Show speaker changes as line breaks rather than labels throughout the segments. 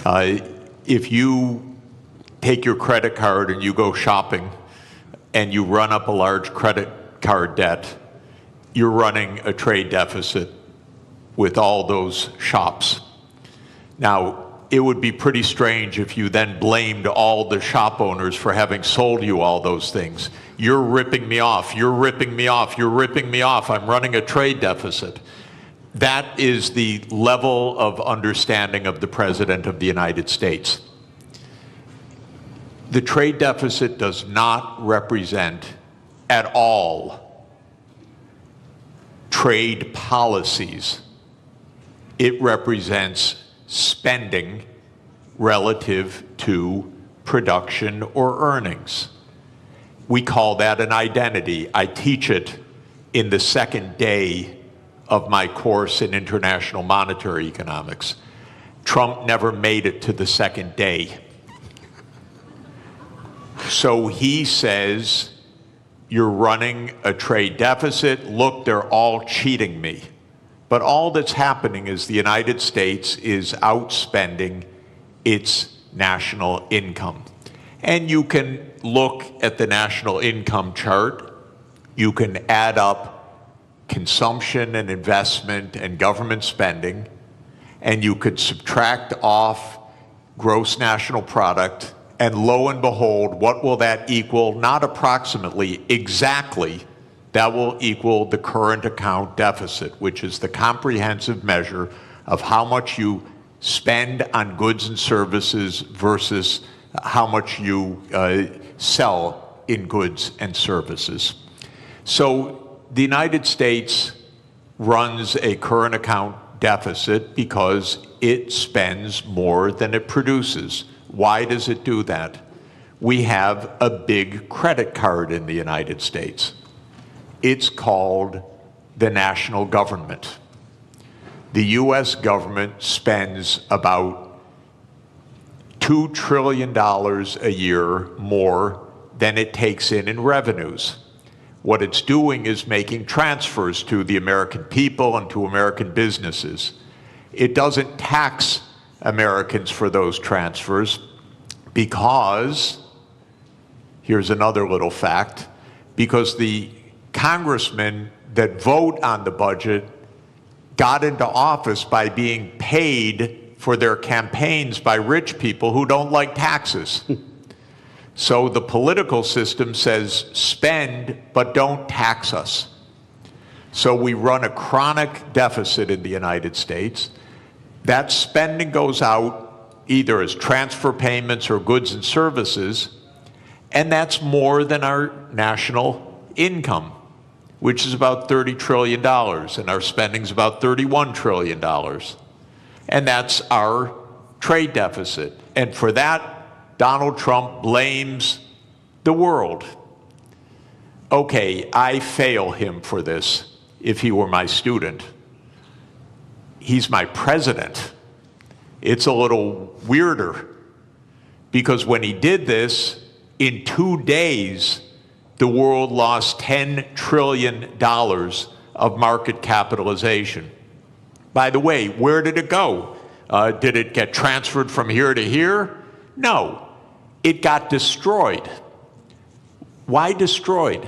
If you take your credit card and you go shopping and you run up a large credit card debt, you're running a trade deficit with all those shops. Now, it would be pretty strange if you then blamed all the shop owners for having sold you all those things. You're ripping me off, you're ripping me off, you're ripping me off, I'm running a trade deficit. That is the level of understanding of the President of the United States. The trade deficit does not represent at all trade policies. It represents spending relative to production or earnings. We call that an identity. I teach it in the second day of my course in international monetary economics. Trump never made it to the second day. So he says, you're running a trade deficit. Look, they're all cheating me. But all that's happening is the United States is outspending its national income. And you can look at the national income chart. You can add up consumption and investment and government spending, and you could subtract off gross national product, and lo and behold, what will that equal? Not approximately, exactly. That will equal the current account deficit, which is the comprehensive measure of how much you spend on goods and services versus how much you sell in goods and services. So the United States runs a current account deficit because it spends more than it produces. Why does it do that? We have a big credit card in the United States. It's called the national government. The US government spends about $2 trillion a year more than it takes in revenues. What it's doing is making transfers to the American people and to American businesses. It doesn't tax Americans for those transfers because, here's another little fact, because the congressmen that vote on the budget got into office by being paid for their campaigns by rich people who don't like taxes. So the political system says spend, but don't tax us. So we run a chronic deficit in the United States. That spending goes out either as transfer payments or goods and services, and that's more than our national income, which is about $30 trillion, and our spending is about $31 trillion. And that's our trade deficit. And for that, Donald Trump blames the world. Okay, I fail him for this if he were my student. He's my president. It's a little weirder because when he did this, in 2 days, the world lost $10 trillion of market capitalization. By the way, where did it go? Did it get transferred from here to here? No, it got destroyed. Why destroyed?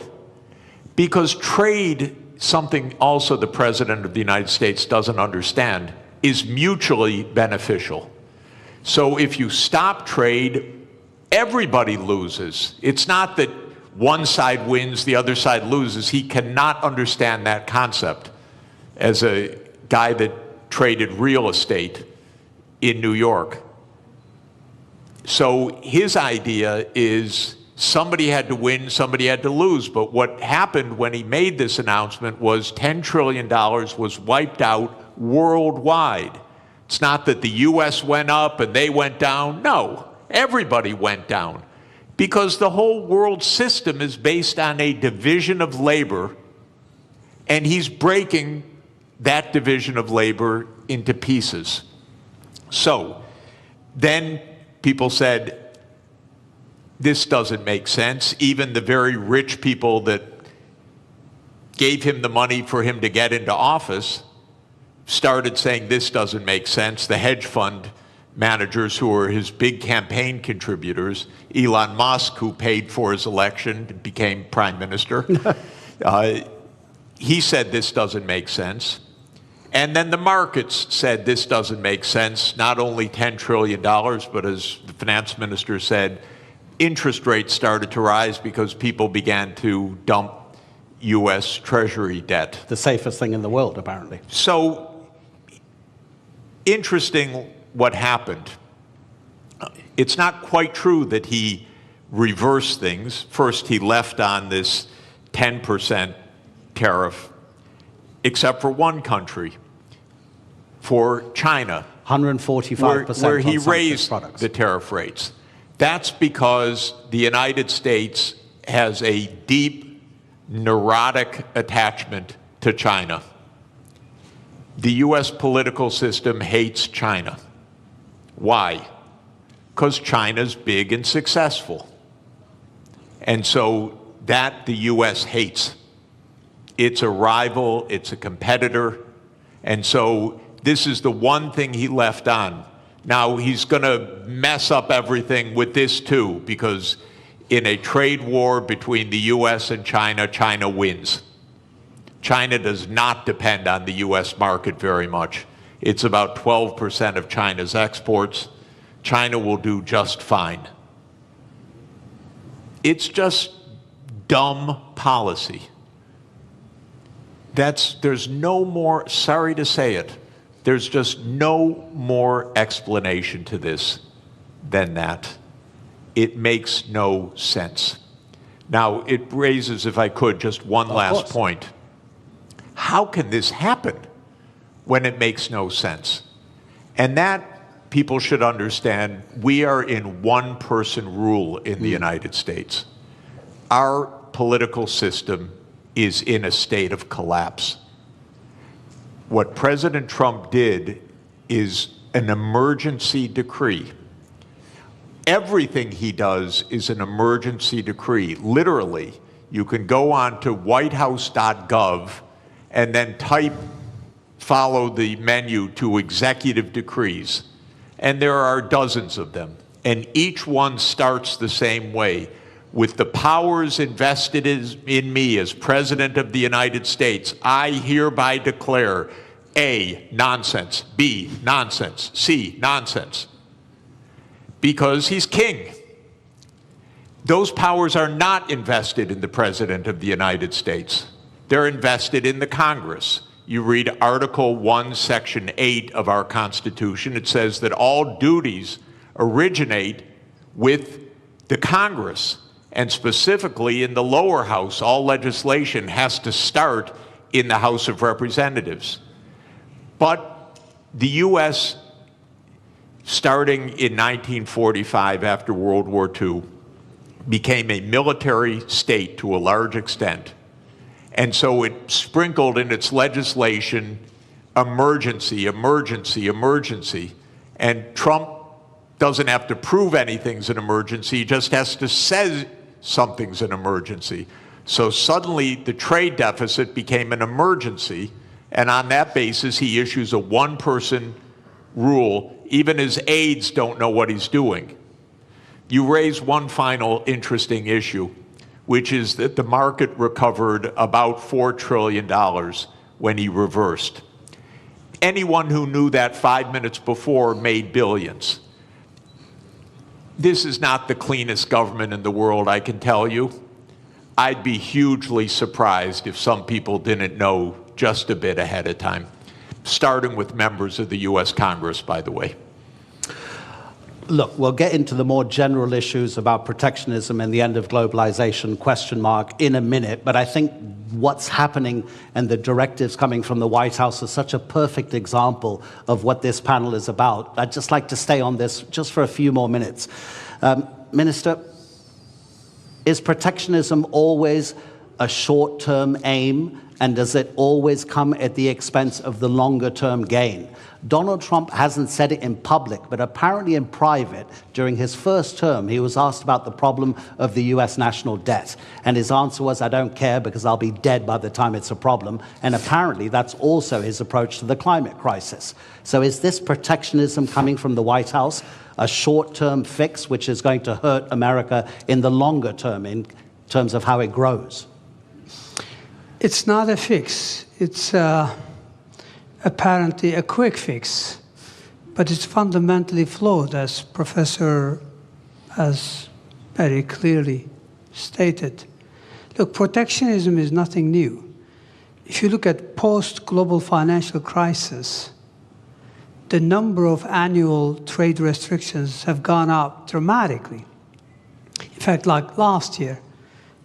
Because trade, something also the President of the United States doesn't understand, is mutually beneficial. So if you stop trade, everybody loses. It's not that one side wins, the other side loses. He cannot understand that concept as a guy that traded real estate in New York. So his idea is somebody had to win, somebody had to lose. But what happened when he made this announcement was $10 trillion was wiped out worldwide. It's not that the US went up and they went down. No, everybody went down. Because the whole world system is based on a division of labor, and he's breaking that division of labor into pieces. So then people said, this doesn't make sense. Even the very rich people that gave him the money for him to get into office started saying this doesn't make sense. The hedge fund managers who were his big campaign contributors. Elon Musk, who paid for his election, became prime minister. He said this doesn't make sense. And then the markets said this doesn't make sense. Not only $10 trillion, but as the finance minister said, interest rates started to rise because people began to dump U.S. Treasury debt.
The safest thing in the world, apparently.
So, interesting what happened. It's not quite true that he reversed things. First, he left on this 10% tariff, except for one country, for China,
145%
where he
on some
raised
products.
the tariff rates. That's because the United States has a deep, neurotic attachment to China. The U.S. political system hates China. Why? Because China's big and successful. And so that the U.S. hates. It's a rival, it's a competitor, and so this is the one thing he left on. Now, he's going to mess up everything with this too, because in a trade war between the U.S. and China, China wins. China does not depend on the U.S. market very much. It's about 12% of China's exports. China will do just fine. It's just dumb policy. There's no more, sorry to say it, there's just no more explanation to this than that. It makes no sense. Now, it raises, if I could, just one last point. How can this happen when it makes no sense? And that people should understand, we are in one-person rule in the United States. Our political system is in a state of collapse. What President Trump did is an emergency decree. Everything he does is an emergency decree. Literally, you can go on to whitehouse.gov and then follow the menu to executive decrees. And there are dozens of them. And each one starts the same way. With the powers invested in me as President of the United States, I hereby declare A, nonsense, B, nonsense, C, nonsense. Because he's king. Those powers are not invested in the President of the United States. They're invested in the Congress. You read Article 1, Section 8 of our Constitution. It says that all duties originate with the Congress. And specifically in the lower house, all legislation has to start in the House of Representatives. But the U.S., starting in 1945 after World War II, became a military state to a large extent. And so it sprinkled in its legislation emergency, emergency, emergency. And Trump doesn't have to prove anything's an emergency, he just has to say something's an emergency. So suddenly the trade deficit became an emergency, and on that basis he issues a one-person rule. Even his aides don't know what he's doing. You raise one final interesting issue, which is that the market recovered about $4 trillion when he reversed. Anyone who knew that 5 minutes before made billions. This is not the cleanest government in the world, I can tell you. I'd be hugely surprised if some people didn't know just a bit ahead of time, starting with members of the U.S. Congress, by the way.
Look, we'll get into the more general issues about protectionism and the end of globalization, in a minute, but I think what's happening and the directives coming from the White House is such a perfect example of what this panel is about. I'd just like to stay on this just for a few more minutes. Minister, is protectionism always a short-term aim And does it always come at the expense of the longer-term gain? Donald Trump hasn't said it in public, but apparently in private, during his first term, he was asked about the problem of the US national debt. And his answer was, I don't care because I'll be dead by the time it's a problem. And apparently that's also his approach to the climate crisis. So is this protectionism coming from the White House a short-term fix which is going to hurt America in the longer term in terms of how it grows?
It's not a fix. It's apparently a quick fix, but it's fundamentally flawed, as Professor has very clearly stated. Look, protectionism is nothing new. If you look at post-global financial crisis, the number of annual trade restrictions have gone up dramatically. In fact, like last year,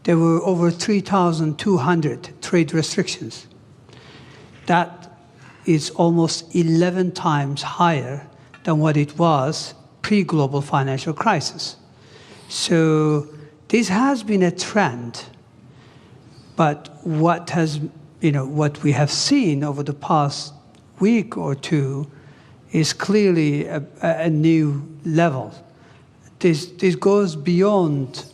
there were over 3,200 trade restrictions. That is almost 11 times higher than what it was pre-global financial crisis. So this has been a trend, but what we have seen over the past week or two is clearly a new level. This goes beyond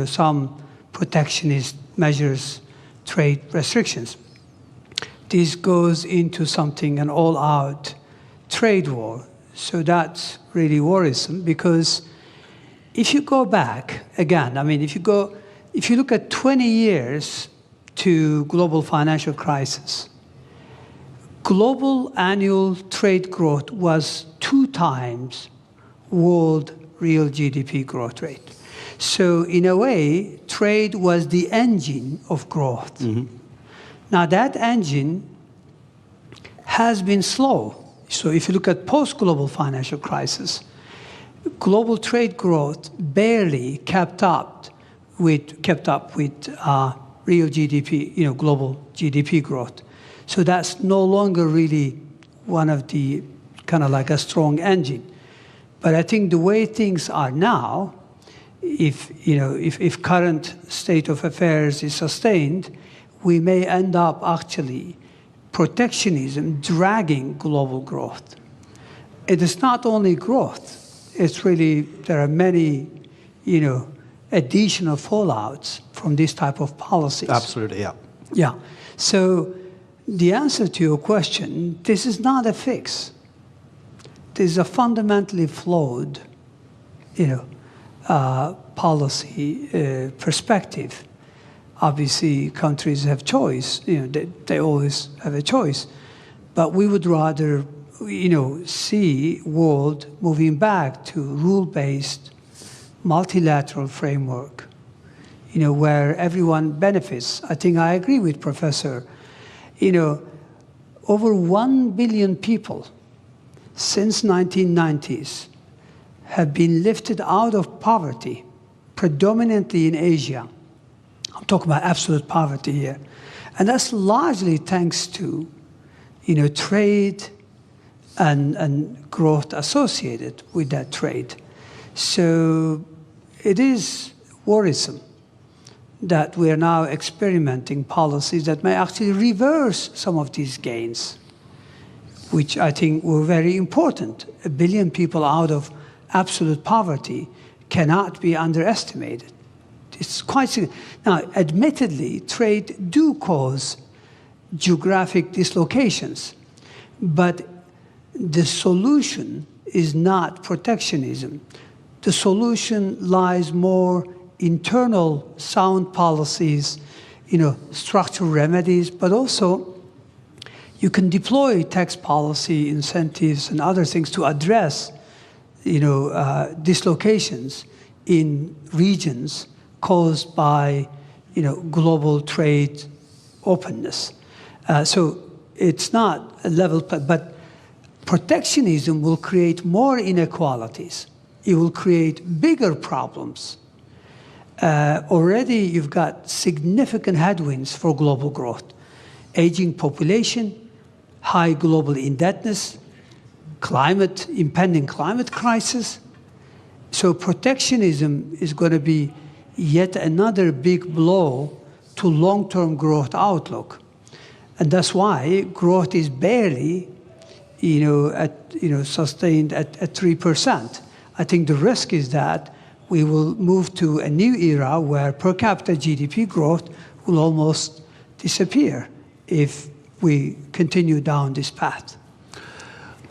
some protectionist measures, trade restrictions. This goes into something, an all-out trade war. So that's really worrisome, because if you go back, again, if you look at 20 years to global financial crisis, global annual trade growth was 2 times world real GDP growth rate. So in a way, trade was the engine of growth. Mm-hmm. Now that engine has been slow. So if you look at post-global financial crisis, global trade growth barely kept up with real GDP, global GDP growth. So that's no longer really one of the kind of like a strong engine. But I think the way things are now, if current state of affairs is sustained, we may end up actually protectionism dragging global growth. It is not only growth, it's really, there are many, additional fallouts from this type of policies.
Absolutely, yeah.
Yeah. So the answer to your question, this is not a fix. This is a fundamentally flawed, policy perspective. Obviously, countries have choice. They always have a choice. But we would rather, see world moving back to rule-based, multilateral framework, where everyone benefits. I think I agree with Professor. Over 1 billion people since 1990s have been lifted out of poverty, predominantly in Asia. I'm talking about absolute poverty here. And that's largely thanks to, trade and growth associated with that trade. So it is worrisome that we are now experimenting policies that may actually reverse some of these gains, which I think were very important. 1 billion people out of absolute poverty cannot be underestimated. It's quite significant. Now, admittedly, trade do cause geographic dislocations, but the solution is not protectionism. The solution lies more internal sound policies, structural remedies, but also you can deploy tax policy incentives and other things to address, dislocations in regions caused by, global trade openness. So it's not a level, but protectionism will create more inequalities. It will create bigger problems. Already you've got significant headwinds for global growth. Aging population, high global indebtedness, impending climate crisis. So protectionism is going to be yet another big blow to long-term growth outlook. And that's why growth is barely, sustained at 3%. I think the risk is that we will move to a new era where per capita GDP growth will almost disappear if we continue down this path.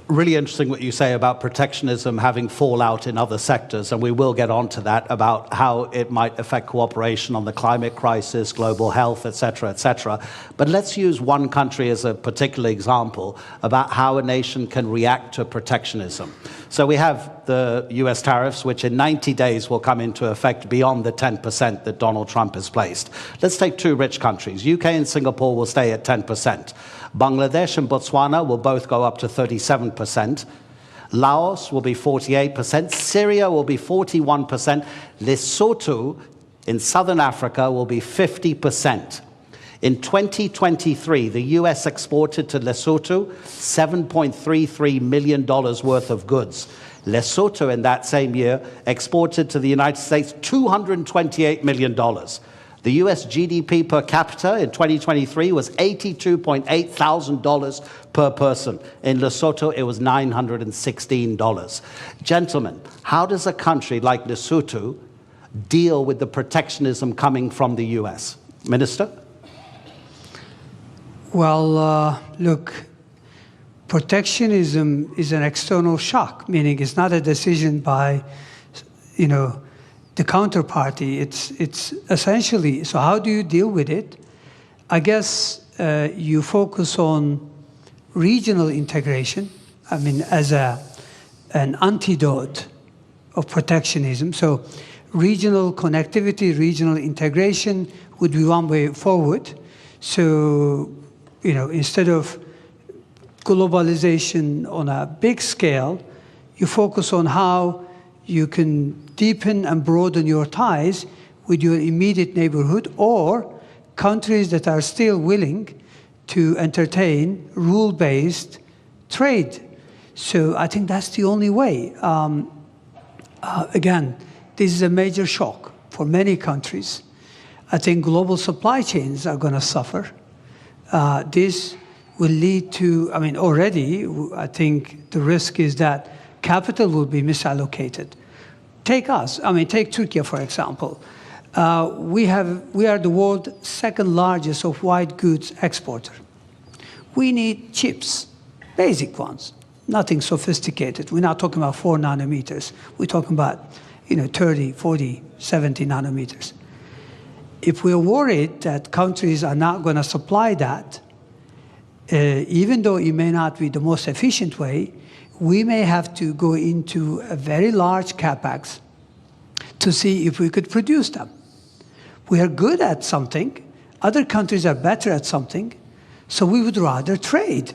Really interesting what you say about protectionism having fallout in other sectors, and we will get on to that, about how it might affect cooperation on the climate crisis, global health, et cetera, et cetera. But let's use one country as a particular example about how a nation can react to protectionism. So we have the US tariffs, which in 90 days will come into effect beyond the 10% that Donald Trump has placed. Let's take two rich countries. UK and Singapore will stay at 10%. Bangladesh and Botswana will both go up to 37%. Laos will be 48%. Syria will be 41%. Lesotho in southern Africa will be 50%. In 2023, the US exported to Lesotho $7.33 million worth of goods. Lesotho in that same year exported to the United States $228 million. The US GDP per capita in 2023 was $82.8 thousand per person. In Lesotho, it was $916. Gentlemen, how does a country like Lesotho deal with the protectionism coming from the US? Minister?
Well, look, protectionism is an external shock, meaning it's not a decision by, the counterparty. It's essentially, so how do you deal with it? I guess you focus on regional integration, as an antidote of protectionism. So regional connectivity, regional integration would be one way forward. So, instead of globalization on a big scale, you focus on how you can deepen and broaden your ties with your immediate neighborhood or countries that are still willing to entertain rule-based trade. So I think that's the only way. Again, this is a major shock for many countries. I think global supply chains are going to suffer. This will lead to, already, I think the risk is that capital will be misallocated. Take us, take Turkey, for example. We are the world's second largest of white goods exporter. We need chips, basic ones, nothing sophisticated. We're not talking about 4 nanometers. We're talking about 30, 40, 70 nanometers. If we're worried that countries are not going to supply that, even though it may not be the most efficient way, we may have to go into a very large capex to see if we could produce them. We are good at something. Other countries are better at something. So we would rather trade.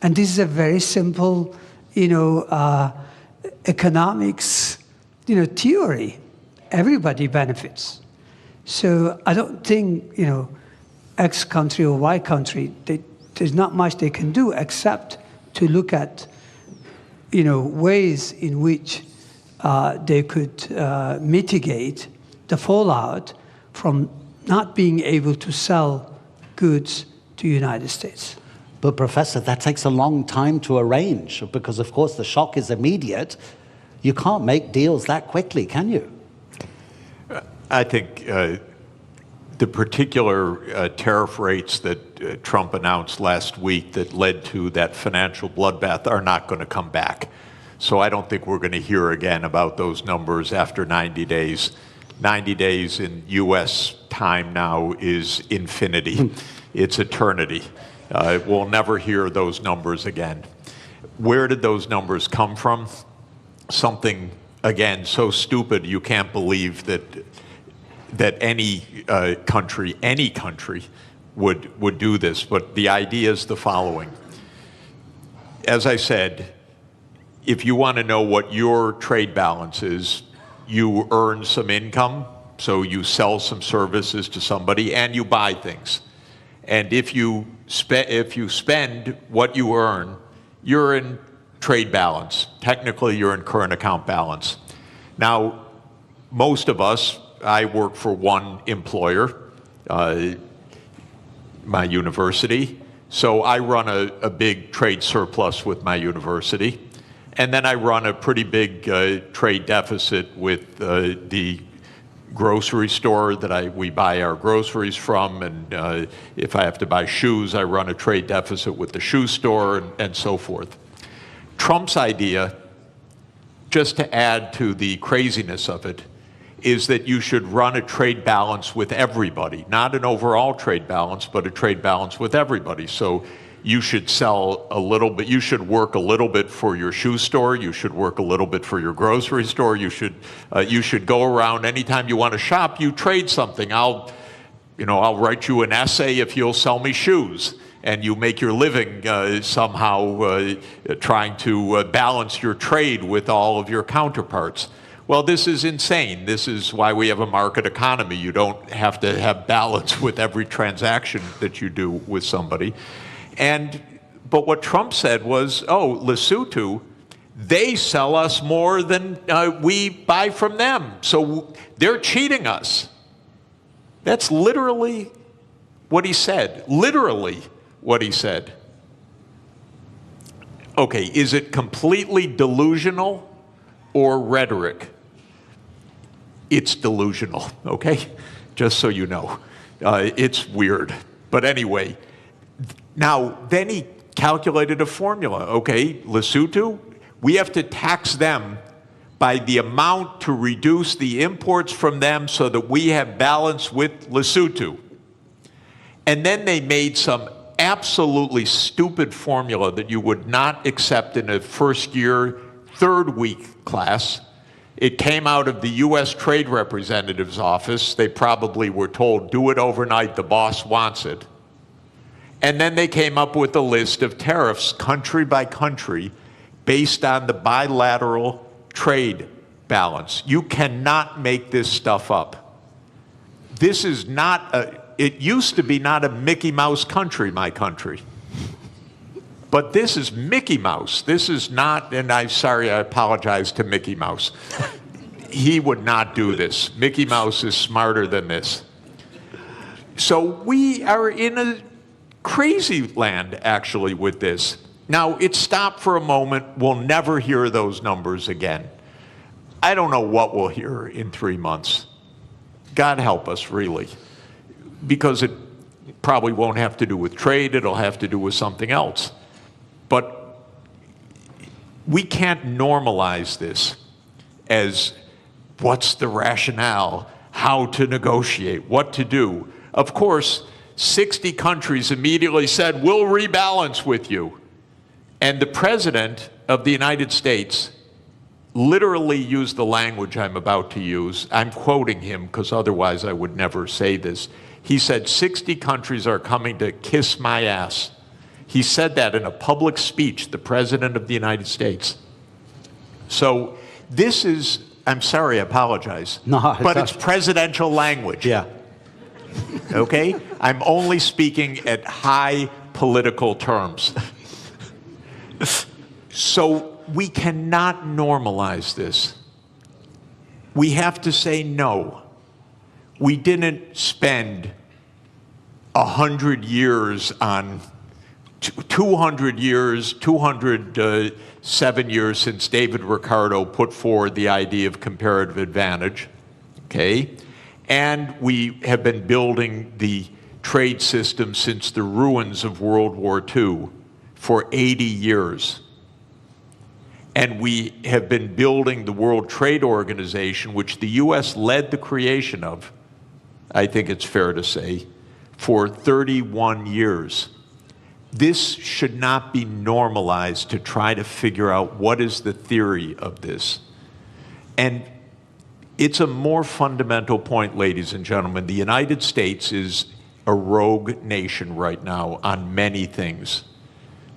And this is a very simple, economics, theory. Everybody benefits. So I don't think, X country or Y country, there's not much they can do except to look at, ways in which they could mitigate the fallout from not being able to sell goods to the United States.
But Professor, that takes a long time to arrange because, of course, the shock is immediate. You can't make deals that quickly, can you?
I think the particular tariff rates that Trump announced last week that led to that financial bloodbath are not going to come back. So I don't think we're going to hear again about those numbers after 90 days. 90 days in U.S. time now is infinity. It's eternity. We'll never hear those numbers again. Where did those numbers come from? Something, again, so stupid you can't believe that any country would do this. But the idea is the following. As I said, if you want to know what your trade balance is, you earn some income, so you sell some services to somebody and you buy things. And if you spend what you earn, you're in trade balance. Technically, you're in current account balance. Now, most of us, I work for one employer, my university, So I run a big trade surplus with my university, and then I run a pretty big trade deficit with the grocery store that we buy our groceries from, and if I have to buy shoes, I run a trade deficit with the shoe store, and so forth. Trump's idea, just to add to the craziness of it, is that you should run a trade balance with everybody, not an overall trade balance, but a trade balance with everybody. So you should sell a little bit, you should work a little bit for your shoe store, you should work a little bit for your grocery store, you should go around anytime you want to shop, you trade something. I'll write you an essay if you'll sell me shoes. And you make your living somehow trying to balance your trade with all of your counterparts. Well, this is insane. This is why we have a market economy. You don't have to have balance with every transaction that you do with somebody. But what Trump said was, oh, Lesotho, they sell us more than we buy from them. So they're cheating us. That's literally what he said. Literally what he said. Okay, is it completely delusional or rhetoric? It's delusional, okay? Just so you know. It's weird. But anyway, now then he calculated a formula. Okay, Lesotho, we have to tax them by the amount to reduce the imports from them so that we have balance with Lesotho. And then they made some absolutely stupid formula that you would not accept in a first year, third week class. It came out of the U.S. Trade Representative's office. They probably were told, do it overnight, the boss wants it. And then they came up with a list of tariffs, country by country, based on the bilateral trade balance. You cannot make this stuff up. This is not it used to be not a Mickey Mouse country, my country. But this is Mickey Mouse. This is not, and I apologize to Mickey Mouse. He would not do this. Mickey Mouse is smarter than this. So we are in a crazy land, actually, with this. Now, it stopped for a moment. We'll never hear those numbers again. I don't know what we'll hear in 3 months. God help us, really. Because it probably won't have to do with trade. It'll have to do with something else. But we can't normalize this as what's the rationale, how to negotiate, what to do. Of course, 60 countries immediately said, we'll rebalance with you. And the President of the United States literally used the language I'm about to use. I'm quoting him because otherwise I would never say this. He said, 60 countries are coming to kiss my ass. He said that in a public speech, the President of the United States. So this is, I'm sorry, I apologize.
No,
but it's presidential language.
Yeah.
Okay? I'm only speaking at high political terms. So we cannot normalize this. We have to say no. We didn't spend 100 years on 200 years, 207 years since David Ricardo put forward the idea of comparative advantage, okay? And we have been building the trade system since the ruins of World War II for 80 years. And we have been building the World Trade Organization, which the U.S. led the creation of, I think it's fair to say, for 31 years. This should not be normalized to try to figure out what is the theory of this. And it's a more fundamental point, ladies and gentlemen. The United States is a rogue nation right now on many things,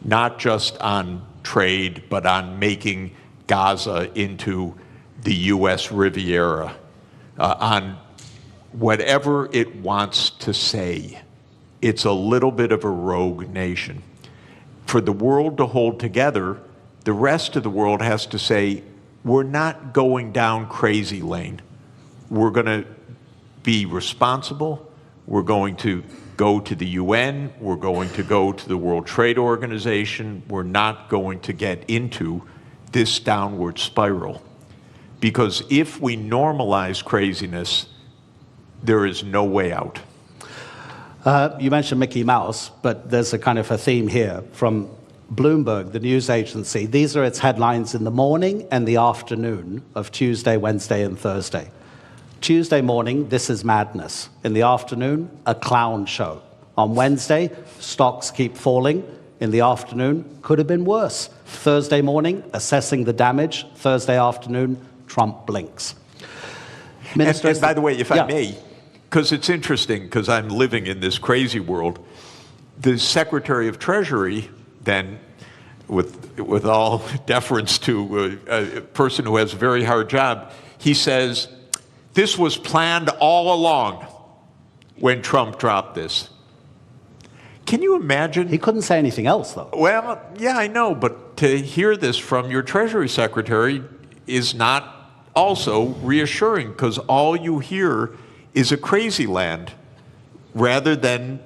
not just on trade, but on making Gaza into the U.S. Riviera, on whatever it wants to say. It's a little bit of a rogue nation. For the world to hold together, the rest of the world has to say, we're not going down crazy lane. We're going to be responsible. We're going to go to the UN. We're going to go to the World Trade Organization. We're not going to get into this downward spiral. Because if we normalize craziness, there is no way out.
You mentioned Mickey Mouse, but there's a kind of a theme here from Bloomberg, the news agency. These are its headlines in the morning and the afternoon of Tuesday, Wednesday, and Thursday. Tuesday morning, this is madness. In the afternoon, a clown show. On Wednesday, stocks keep falling. In the afternoon, could have been worse. Thursday morning, assessing the damage. Thursday afternoon, Trump blinks. Minister,
and by the way, if I
yeah.
may, because it's interesting, because I'm living in this crazy world, the Secretary of Treasury, then, with all deference to a person who has a very hard job, he says, this was planned all along when Trump dropped this. Can you imagine?
He couldn't say anything else, though.
Well, yeah, I know, but to hear this from your Treasury Secretary is not also reassuring, because all you hear is a crazy land rather than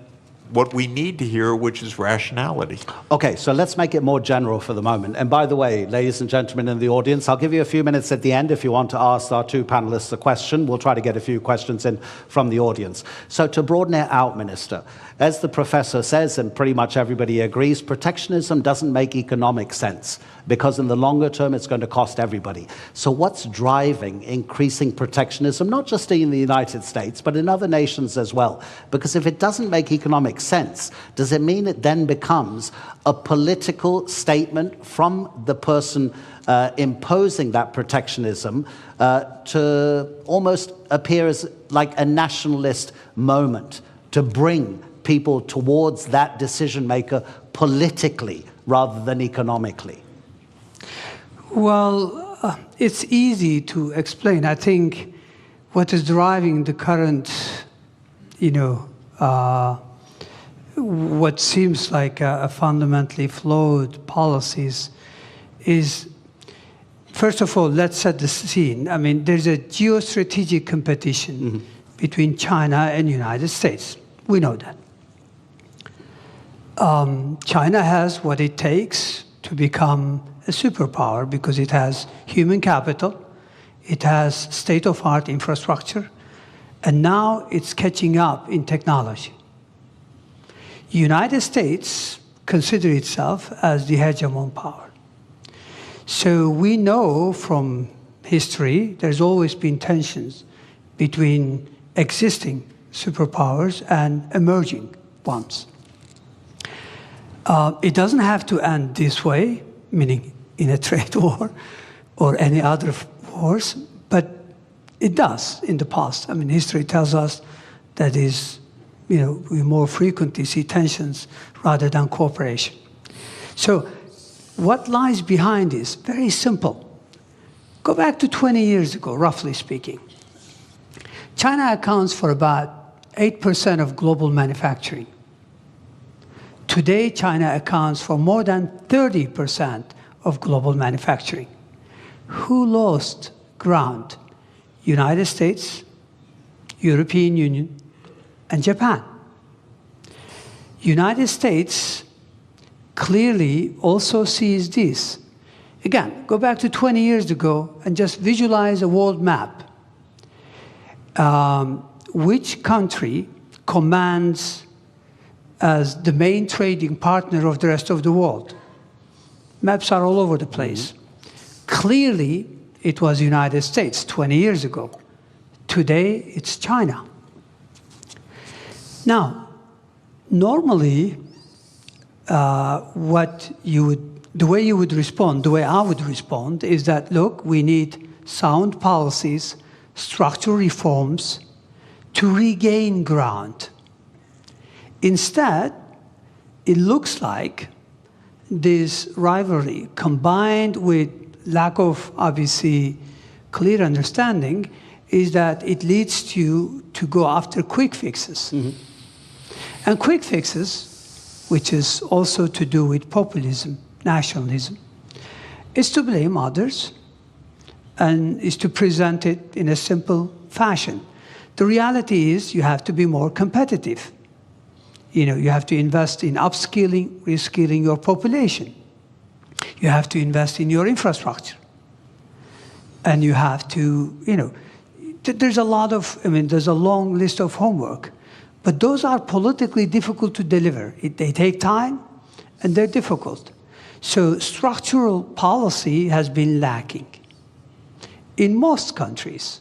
what we need to hear, which is rationality.
Okay, so let's make it more general for the moment. And by the way, ladies and gentlemen in the audience, I'll give you a few minutes at the end if you want to ask our two panelists a question. We'll try to get a few questions in from the audience. So to broaden it out, Minister, as the professor says, and pretty much everybody agrees, protectionism doesn't make economic sense because in the longer term, it's going to cost everybody. So what's driving increasing protectionism, not just in the United States, but in other nations as well? Because if it doesn't make economic sense, does it mean it then becomes a political statement from the person imposing that protectionism to almost appear as like a nationalist moment to bring people towards that decision maker politically rather than economically?
Well, it's easy to explain. I think what is driving the current, what seems like a fundamentally flawed policies is, first of all, let's set the scene. I mean, there's a geostrategic competition between China and the United States. We know that. China has what it takes to become a superpower because it has human capital, it has state-of-the-art infrastructure, and now it's catching up in technology. The United States considers itself as the hegemon power. So we know from history there's always been tensions between existing superpowers and emerging ones. It doesn't have to end this way, meaning in a trade war or any other wars, but it does in the past. I mean, history tells us that we more frequently see tensions rather than cooperation. So what lies behind this? Very simple. Go back to 20 years ago, roughly speaking. China accounts for about 8% of global manufacturing. Today, China accounts for more than 30% of global manufacturing. Who lost ground? United States, European Union, and Japan. United States clearly also sees this. Again, go back to 20 years ago and just visualize a world map. Which country commands as the main trading partner of the rest of the world? Maps are all over the place. Clearly, it was the United States 20 years ago. Today, it's China. Now, normally, the way you would respond, the way I would respond, is that, look, we need sound policies, structural reforms to regain ground. Instead, it looks like this rivalry, combined with lack of, obviously, clear understanding, is that it leads you to go after quick fixes. And quick fixes, which is also to do with populism, nationalism, is to blame others and is to present it in a simple fashion. The reality is you have to be more competitive. You have to invest in upskilling, reskilling your population. You have to invest in your infrastructure. And you have to, there's a long list of homework. But those are politically difficult to deliver. They take time, and they're difficult. So structural policy has been lacking in most countries.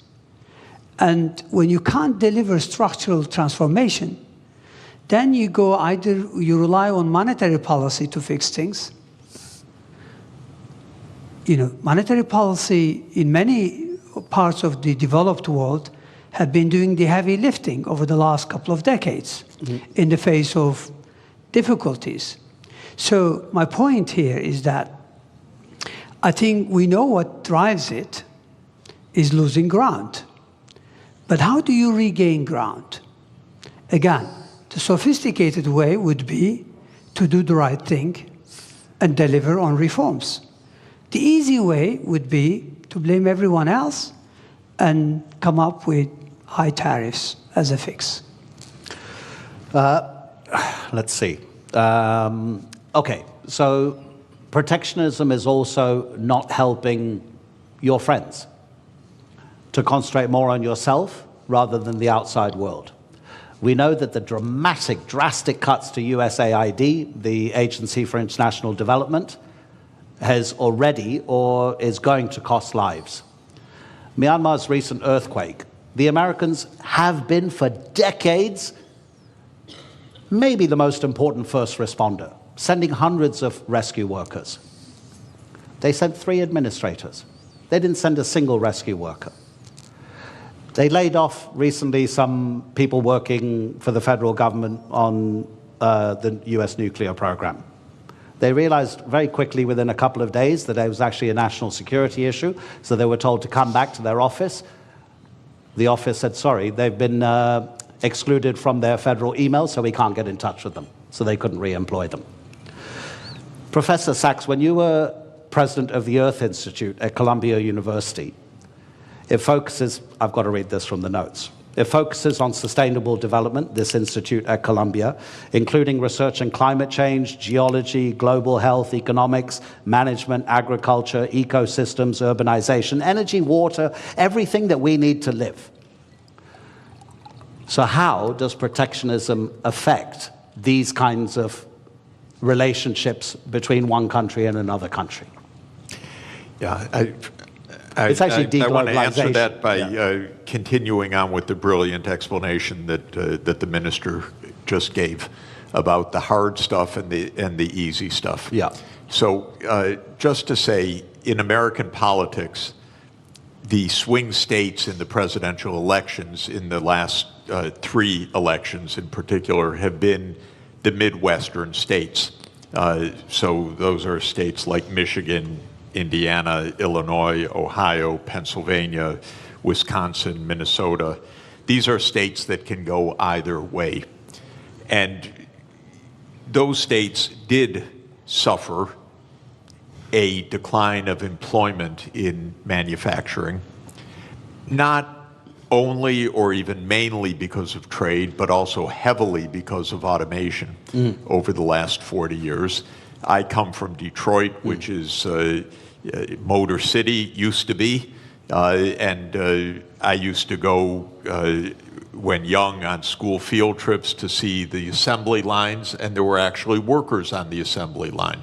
And when you can't deliver structural transformation, then you rely on monetary policy to fix things. Monetary policy in many parts of the developed world have been doing the heavy lifting over the last couple of decades in the face of difficulties. So my point here is that I think we know what drives it is losing ground. But how do you regain ground? Again, the sophisticated way would be to do the right thing and deliver on reforms. The easy way would be to blame everyone else and come up with high tariffs as a fix.
Let's see. Okay, so protectionism is also not helping your friends to concentrate more on yourself rather than the outside world. We know that the drastic cuts to USAID, the Agency for International Development, has already or is going to cost lives. Myanmar's recent earthquake, the Americans have been for decades maybe the most important first responder, sending hundreds of rescue workers. They sent 3 administrators. They didn't send a single rescue worker. They laid off recently some people working for the federal government on the US nuclear program. They realized very quickly within a couple of days that it was actually a national security issue, so they were told to come back to their office. The office said, sorry, they've been excluded from their federal emails, so we can't get in touch with them. So they couldn't re-employ them. Professor Sachs, when you were president of the Earth Institute at Columbia University, it focuses, I've got to read this from the notes, it focuses on sustainable development, this institute at Columbia, including research in climate change, geology, global health, economics, management, agriculture, ecosystems, urbanization, energy, water, everything that we need to live. So how does protectionism affect these kinds of relationships between one country and another country?
Yeah,
It's actually
I want to answer
deglobalization.
that by continuing on with the brilliant explanation that the minister just gave about the hard stuff and the easy stuff.
Yeah.
So just to say, in American politics, the swing states in the presidential elections in the last 3 elections in particular have been the Midwestern states. So those are states like Michigan, Indiana, Illinois, Ohio, Pennsylvania, Wisconsin, Minnesota. These are states that can go either way. And those states did suffer a decline of employment in manufacturing, not only or even mainly because of trade, but also heavily because of automation over the last 40 years. I come from Detroit, which is Motor City, used to be, and I used to go when young on school field trips to see the assembly lines, and there were actually workers on the assembly line.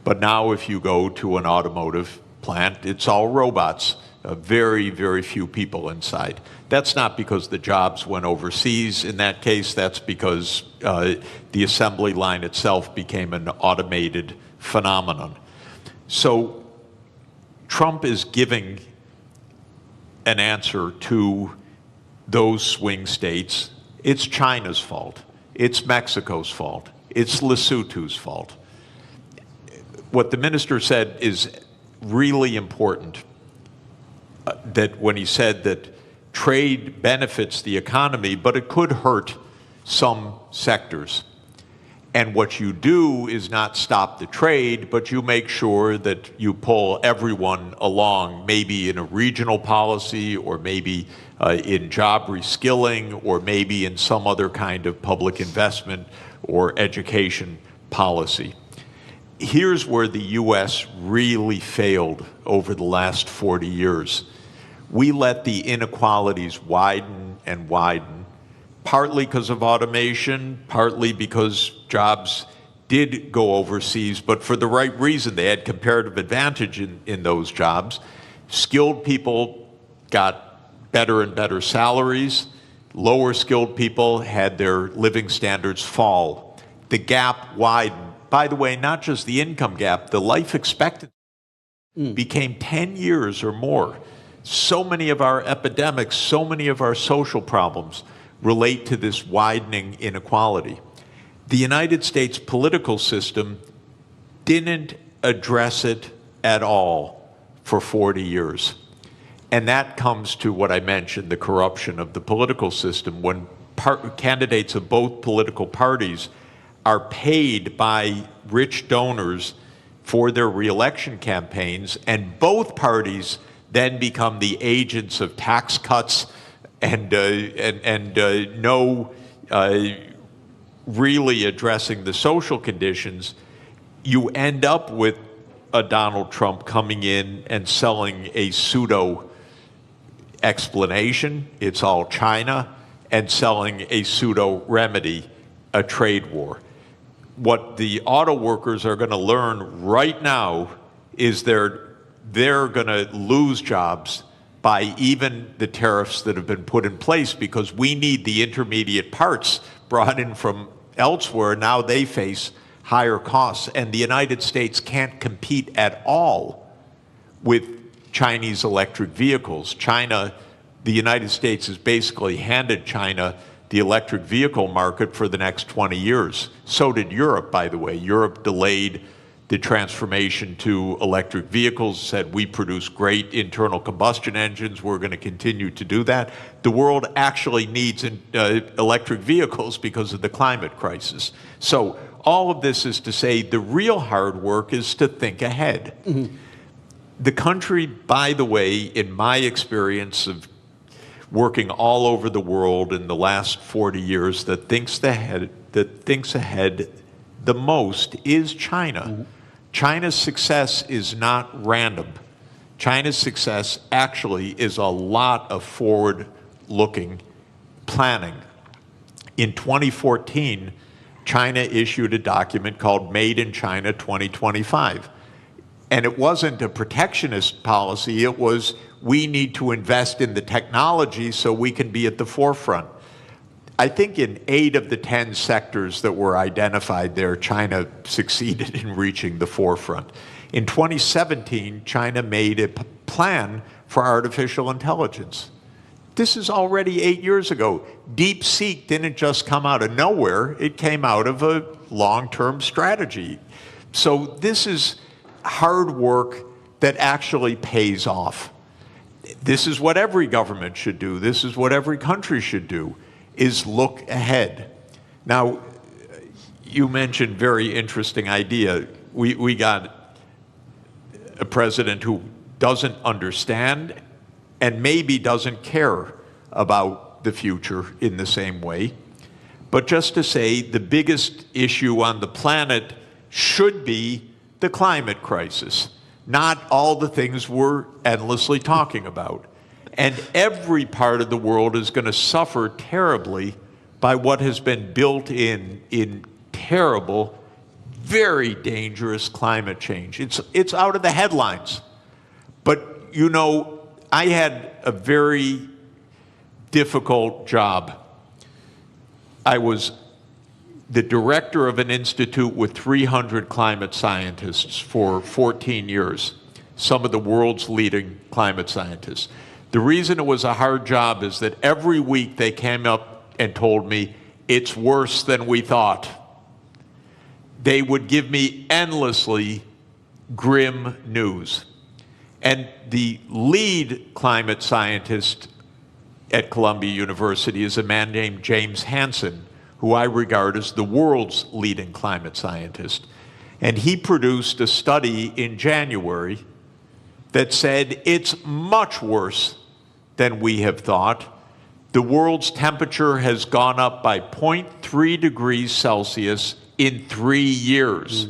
But now if you go to an automotive plant, it's all robots, very, very few people inside. That's not because the jobs went overseas. In that case, that's because the assembly line itself became an automated phenomenon. So Trump is giving an answer to those swing states. It's China's fault. It's Mexico's fault. It's Lesotho's fault. What the minister said is really important, that when he said that trade benefits the economy, but it could hurt some sectors. And what you do is not stop the trade, but you make sure that you pull everyone along, maybe in a regional policy, or maybe in job reskilling, or maybe in some other kind of public investment or education policy. Here's where the U.S. really failed over the last 40 years. We let the inequalities widen and widen, partly because of automation, partly because jobs did go overseas, but for the right reason. They had comparative advantage in those jobs. Skilled people got better and better salaries. Lower skilled people had their living standards fall. The gap widened. By the way, not just the income gap, the life expectancy became 10 years or more. So many of our epidemics, so many of our social problems relate to this widening inequality. The United States political system didn't address it at all for 40 years. And that comes to what I mentioned, the corruption of the political system. When candidates of both political parties are paid by rich donors for their reelection campaigns, and both parties then become the agents of tax cuts and no really addressing the social conditions, you end up with a Donald Trump coming in and selling a pseudo explanation, it's all China, and selling a pseudo remedy, a trade war. What the auto workers are going to learn right now is they're going to lose jobs by even the tariffs that have been put in place, because we need the intermediate parts brought in from elsewhere. Now they face higher costs, and the United States can't compete at all with Chinese electric vehicles. The United States has basically handed China the electric vehicle market for the next 20 years. So did Europe, by the way. Europe delayed the transformation to electric vehicles, said we produce great internal combustion engines, we're going to continue to do that. The world actually needs electric vehicles because of the climate crisis. So all of this is to say the real hard work is to think ahead. Mm-hmm. The country, by the way, in my experience of working all over the world in the last 40 years, that thinks ahead the most is China. Mm-hmm. China's success is not random. China's success actually is a lot of forward-looking planning. In 2014, China issued a document called Made in China 2025. And it wasn't a protectionist policy, it was, we need to invest in the technology so we can be at the forefront. I think in 8 of the 10 sectors that were identified there, China succeeded in reaching the forefront. In 2017, China made a plan for artificial intelligence. This is already 8 years ago. DeepSeek didn't just come out of nowhere, it came out of a long-term strategy. So this is hard work that actually pays off. This is what every government should do. This is what every country should do, is look ahead. Now, you mentioned very interesting idea. We got a president who doesn't understand and maybe doesn't care about the future in the same way. But just to say, the biggest issue on the planet should be the climate crisis, not all the things we're endlessly talking about. And every part of the world is going to suffer terribly by what has been built in terrible, very dangerous climate change. It's out of the headlines. But, you know, I had a very difficult job. I was the director of an institute with 300 climate scientists for 14 years, some of the world's leading climate scientists. The reason it was a hard job is that every week they came up and told me, it's worse than we thought. They would give me endlessly grim news. And the lead climate scientist at Columbia University is a man named James Hansen, who I regard as the world's leading climate scientist. And he produced a study in January that said it's much worse than we have thought. The world's temperature has gone up by 0.3 degrees Celsius in 3 years.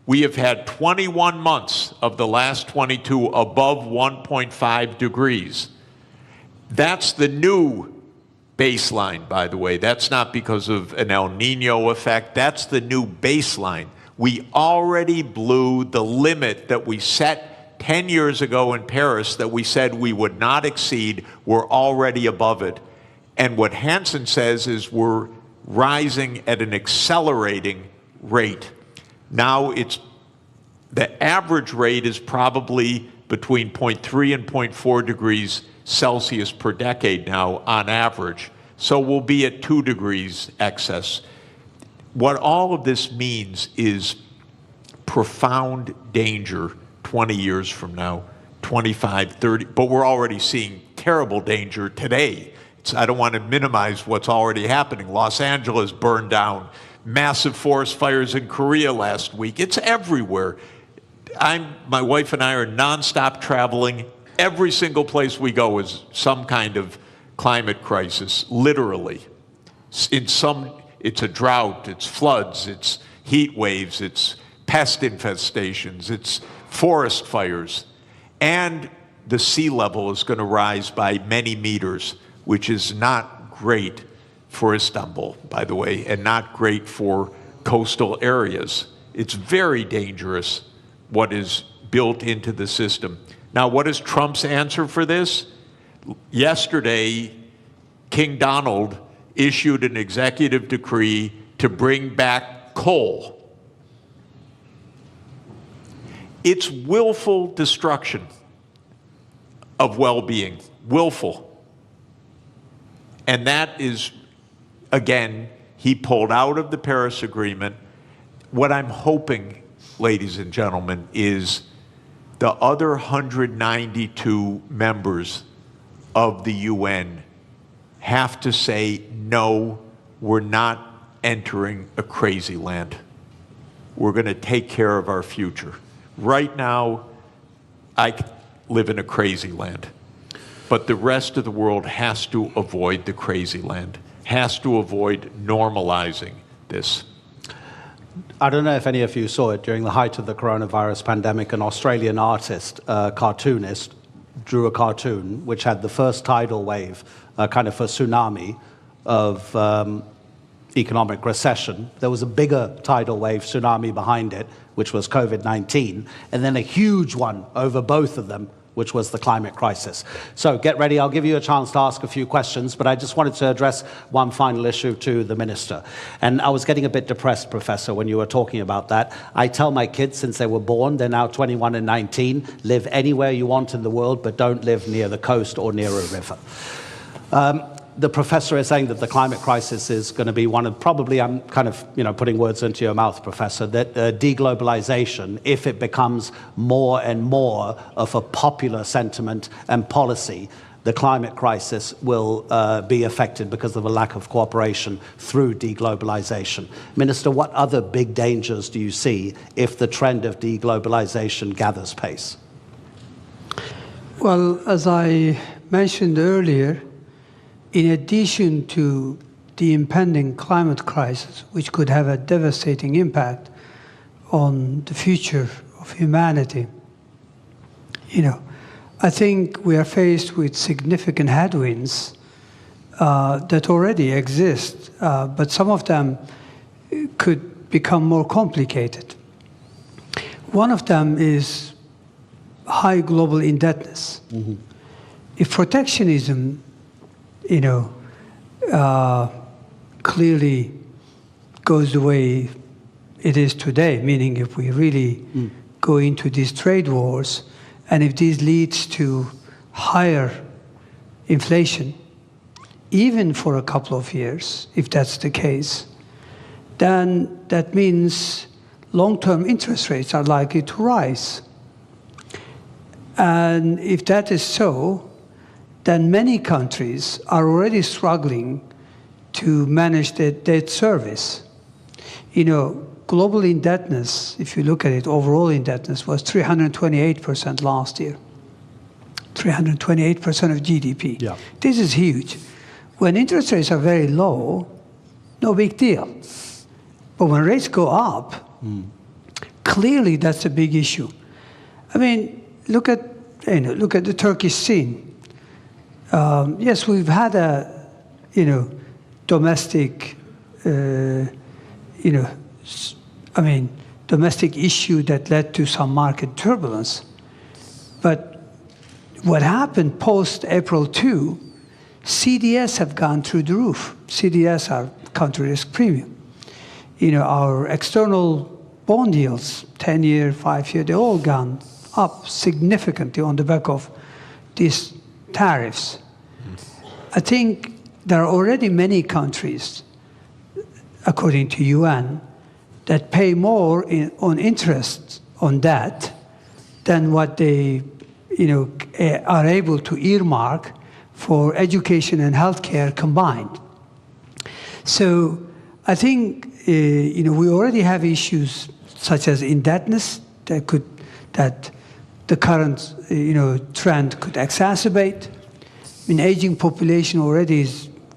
We have had 21 months of the last 22 above 1.5 degrees. That's the new baseline, by the way. That's not because of an El Nino effect. That's the new baseline. We already blew the limit that we set 10 years ago in Paris that we said we would not exceed. We're already above it. And what Hansen says is we're rising at an accelerating rate. Now the average rate is probably between 0.3 and 0.4 degrees Celsius per decade now on average. So we'll be at 2 degrees excess. What all of this means is profound danger 20 years from now, 25, 30, but we're already seeing terrible danger today. I don't want to minimize what's already happening. Los Angeles burned down, massive forest fires in Korea last week. It's everywhere. My wife and I are nonstop traveling. Every single place we go is some kind of climate crisis, literally. It's a drought, it's floods, it's heat waves, it's pest infestations, it's forest fires. And the sea level is going to rise by many meters, which is not great for Istanbul, by the way, and not great for coastal areas. It's very dangerous what is built into the system. Now, what is Trump's answer for this? Yesterday, King Donald issued an executive decree to bring back coal. It's willful destruction of well-being, willful. And that is, again, he pulled out of the Paris Agreement. What I'm hoping, ladies and gentlemen, is the other 192 members of the UN have to say, no, we're not entering a crazy land. We're going to take care of our future. Right now, I live in a crazy land. But the rest of the world has to avoid the crazy land, has to avoid normalizing this.
I don't know if any of you saw it during the height of the coronavirus pandemic. An Australian artist, cartoonist, drew a cartoon which had the first tidal wave, kind of a tsunami of economic recession. There was a bigger tidal wave tsunami behind it, which was COVID-19, and then a huge one over both of them, which was the climate crisis. So get ready, I'll give you a chance to ask a few questions, but I just wanted to address one final issue to the minister. And I was getting a bit depressed, Professor, when you were talking about that. I tell my kids since they were born, they're now 21 and 19, live anywhere you want in the world, but don't live near the coast or near a river. The professor is saying that the climate crisis is going to be one of, probably, I'm kind of, putting words into your mouth, Professor, that deglobalization, if it becomes more and more of a popular sentiment and policy, the climate crisis will be affected because of a lack of cooperation through deglobalization. Minister, what other big dangers do you see if the trend of deglobalization gathers pace?
Well, as I mentioned earlier, in addition to the impending climate crisis, which could have a devastating impact on the future of humanity, I think we are faced with significant headwinds that already exist, but some of them could become more complicated. One of them is high global indebtedness. Mm-hmm. If protectionism clearly goes the way it is today, meaning if we really go into these trade wars, and if this leads to higher inflation, even for a couple of years, if that's the case, then that means long-term interest rates are likely to rise. And if that is so, then many countries are already struggling to manage the debt service. Global indebtedness, if you look at it, overall indebtedness was 328% last year. 328% of GDP.
Yeah.
This is huge. When interest rates are very low, no big deal. But when rates go up, clearly that's a big issue. I mean, look at the Turkish scene. Yes, we've had a domestic domestic issue that led to some market turbulence. But what happened post-April 2, CDS have gone through the roof. CDS are country risk premium. Our external bond yields, 10-year, 5-year, they all gone up significantly on the back of these tariffs. I think there are already many countries, according to UN, that pay more on interest on that than what they are able to earmark for education and healthcare combined. So I think we already have issues such as indebtedness that the current trend could exacerbate. Aging population already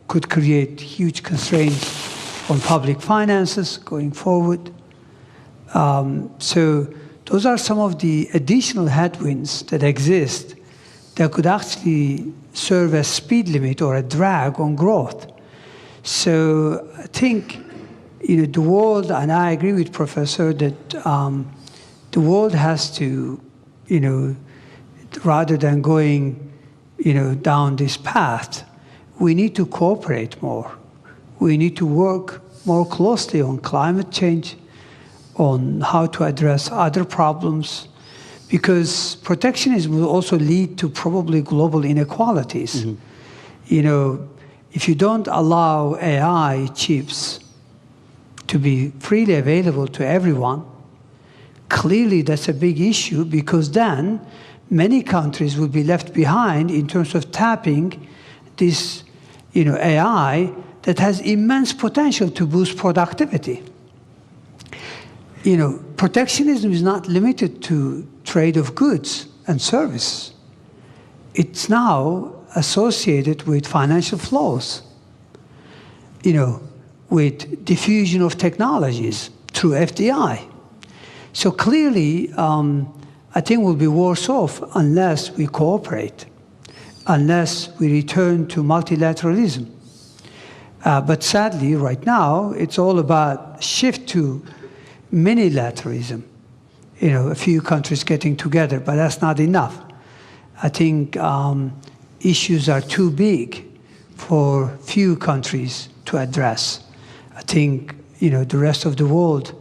could create huge constraints on public finances going forward. So those are some of the additional headwinds that exist that could actually serve as speed limit or a drag on growth. So I think the world, and I agree with Professor that the world has to, rather than going down this path, we need to cooperate more. We need to work more closely on climate change, on how to address other problems, because protectionism will also lead to probably global inequalities. If you don't allow AI chips to be freely available to everyone, clearly that's a big issue, because then many countries will be left behind in terms of tapping this AI that has immense potential to boost productivity. Protectionism is not limited to trade of goods and services. It's now associated with financial flows, with diffusion of technologies through FDI. So clearly, I think we'll be worse off unless we cooperate, unless we return to multilateralism. But sadly, right now, it's all about shift to minilateralism. A few countries getting together, but that's not enough. I think issues are too big for few countries to address. I think, the rest of the world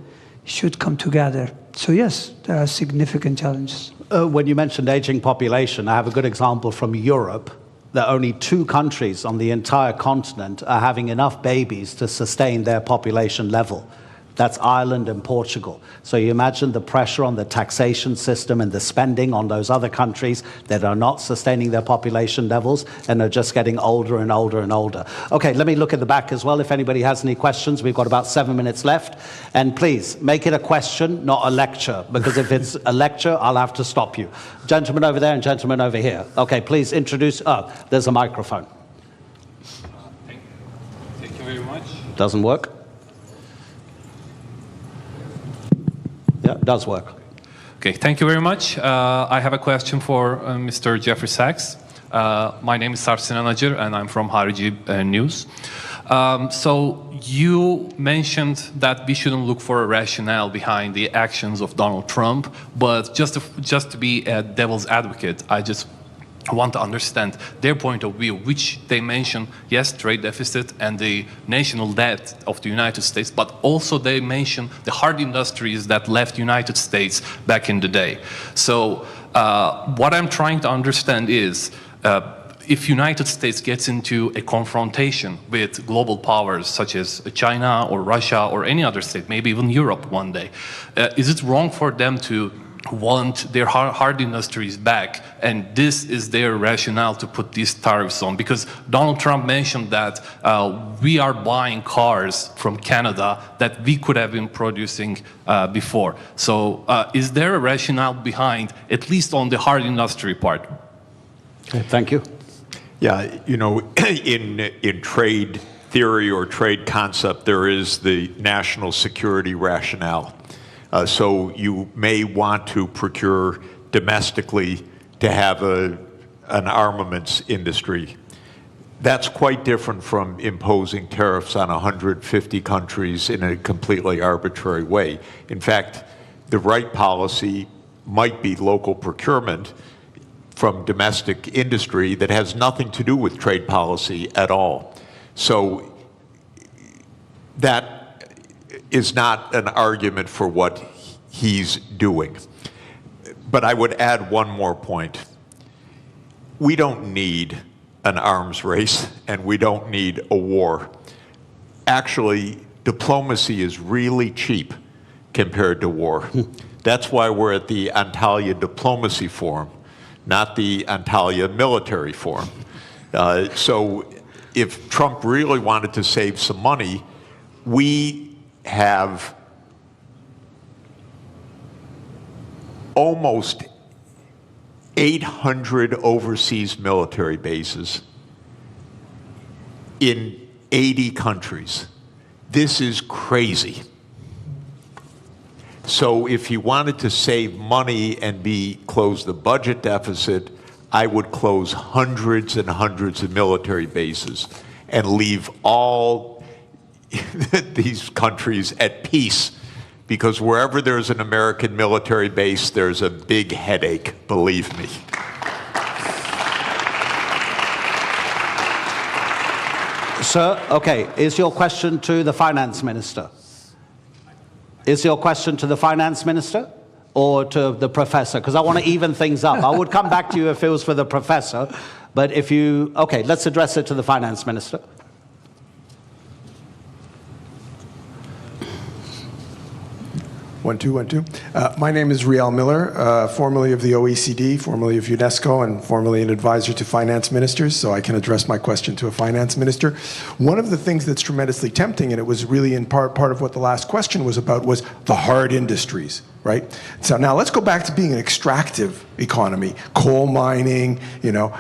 should come together. So yes, there are significant challenges.
When you mentioned aging population, I have a good example from Europe, that only 2 countries on the entire continent are having enough babies to sustain their population level. That's Ireland and Portugal. So you imagine the pressure on the taxation system and the spending on those other countries that are not sustaining their population levels and are just getting older and older and older. Okay, let me look at the back as well if anybody has any questions. We've got about 7 minutes left. And please, make it a question, not a lecture, because if it's a lecture, I'll have to stop you. Gentleman over there and gentleman over here. Okay, please introduce, there's a microphone.
Thank you very much.
Doesn't work? Yeah, it does work.
Okay, thank you very much. I have a question for Mr. Jeffrey Sachs. My name is Sarp Sinan Acar, and I'm from Harici News. So you mentioned that we shouldn't look for a rationale behind the actions of Donald Trump, but just to be a devil's advocate, I just want to understand their point of view, which they mention, yes, trade deficit and the national debt of the United States, but also they mention the hard industries that left United States back in the day. So what I'm trying to understand is, if United States gets into a confrontation with global powers such as China or Russia or any other state, maybe even Europe one day, is it wrong for them to want their hard industries back, and this is their rationale to put these tariffs on. Because Donald Trump mentioned that we are buying cars from Canada that we could have been producing before. So is there a rationale behind, at least on the hard industry part?
Okay, thank you.
Yeah, you know, in trade theory or trade concept, there is the national security rationale. So you may want to procure domestically to have an armaments industry. That's quite different from imposing tariffs on 150 countries in a completely arbitrary way. In fact, the right policy might be local procurement from domestic industry that has nothing to do with trade policy at all. So that is not an argument for what he's doing. But I would add one more point. We don't need an arms race, and we don't need a war. Actually, diplomacy is really cheap compared to war. That's why we're at the Antalya Diplomacy Forum, not the Antalya Military Forum. So if Trump really wanted to save some money, we have almost 800 overseas military bases in 80 countries. This is crazy. So if he wanted to save money and close the budget deficit, I would close hundreds and hundreds of military bases and leave all these countries at peace, because wherever there's an American military base, there's a big headache, believe me.
Sir, okay, is your question to the finance minister? Is your question to the finance minister or to the professor? Because I want to even things up. I would come back to you if it was for the professor, but if you, okay, let's address it to the finance minister.
1, 2, 1, 2. My name is Riel Miller, formerly of the OECD, formerly of UNESCO, and formerly an advisor to finance ministers, so I can address my question to a finance minister. One of the things that's tremendously tempting, and it was really in part of what the last question was about, was the hard industries, right? So now let's go back to being an extractive economy. Coal mining, you know,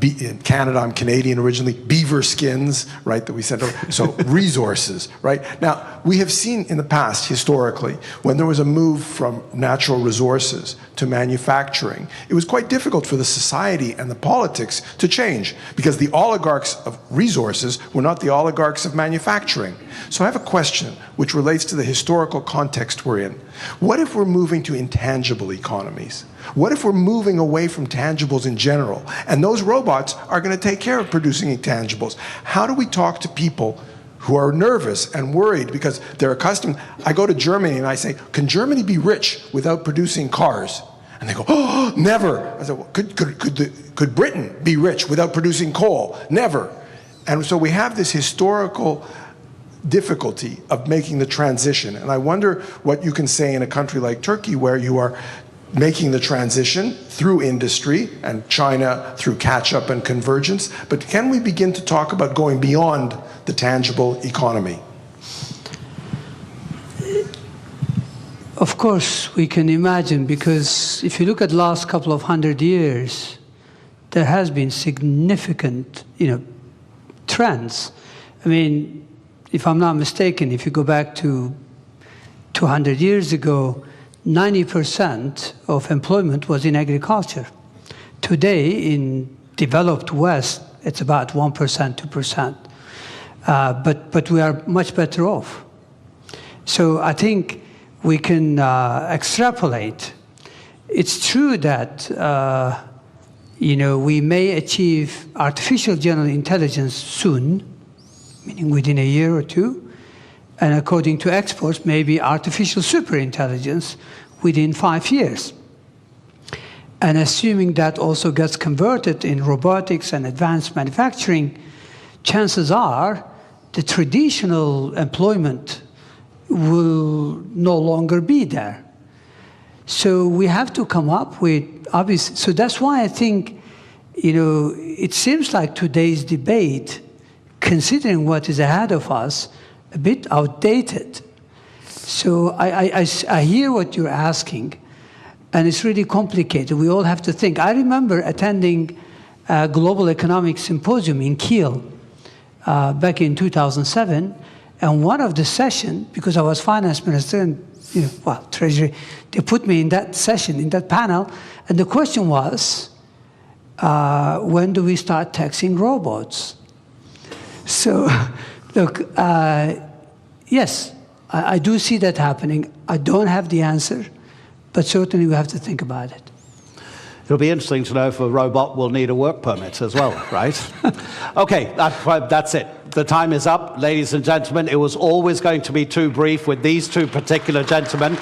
in Canada, I'm Canadian originally, beaver skins, right, that we sent over. So resources, right? Now, we have seen in the past, historically, when there was a move from natural resources to manufacturing, it was quite difficult for the society and the politics to change, because the oligarchs of resources were not the oligarchs of manufacturing. So I have a question which relates to the historical context we're in. What if we're moving to intangible economies? What if we're moving away from tangibles in general, and those robots are going to take care of producing intangibles? How do we talk to people who are nervous and worried because they're accustomed? I go to Germany and I say, can Germany be rich without producing cars? And they go, oh, never. I said, well, could Britain be rich without producing coal? Never. And so we have this historical difficulty of making the transition. And I wonder what you can say in a country like Turkey, where you are making the transition through industry, and China through catch-up and convergence. But can we begin to talk about going beyond the tangible economy?
Of course, we can imagine, because if you look at the last couple of 100 years, there has been significant, trends. I mean, if I'm not mistaken, if you go back to 200 years ago, 90% of employment was in agriculture. Today, in developed West, it's about 1%, 2%. But we are much better off. So I think we can extrapolate. It's true that we may achieve artificial general intelligence soon, meaning within a year or two, and according to experts, maybe artificial superintelligence within 5 years. And assuming that also gets converted in robotics and advanced manufacturing, chances are the traditional employment will no longer be there. So we have to come up with obvious. So that's why I think, it seems like today's debate, considering what is ahead of us, a bit outdated. So I hear what you're asking, and it's really complicated. We all have to think. I remember attending a global economic symposium in Kiel back in 2007, and one of the sessions, because I was finance minister and treasury, they put me in that session, in that panel, and the question was, when do we start taxing robots? So, look, yes, I do see that happening. I don't have the answer, but certainly we have to think about it.
It'll be interesting to know if a robot will need a work permit as well, right? Okay, that's it. The time is up, ladies and gentlemen. It was always going to be too brief with these two particular gentlemen.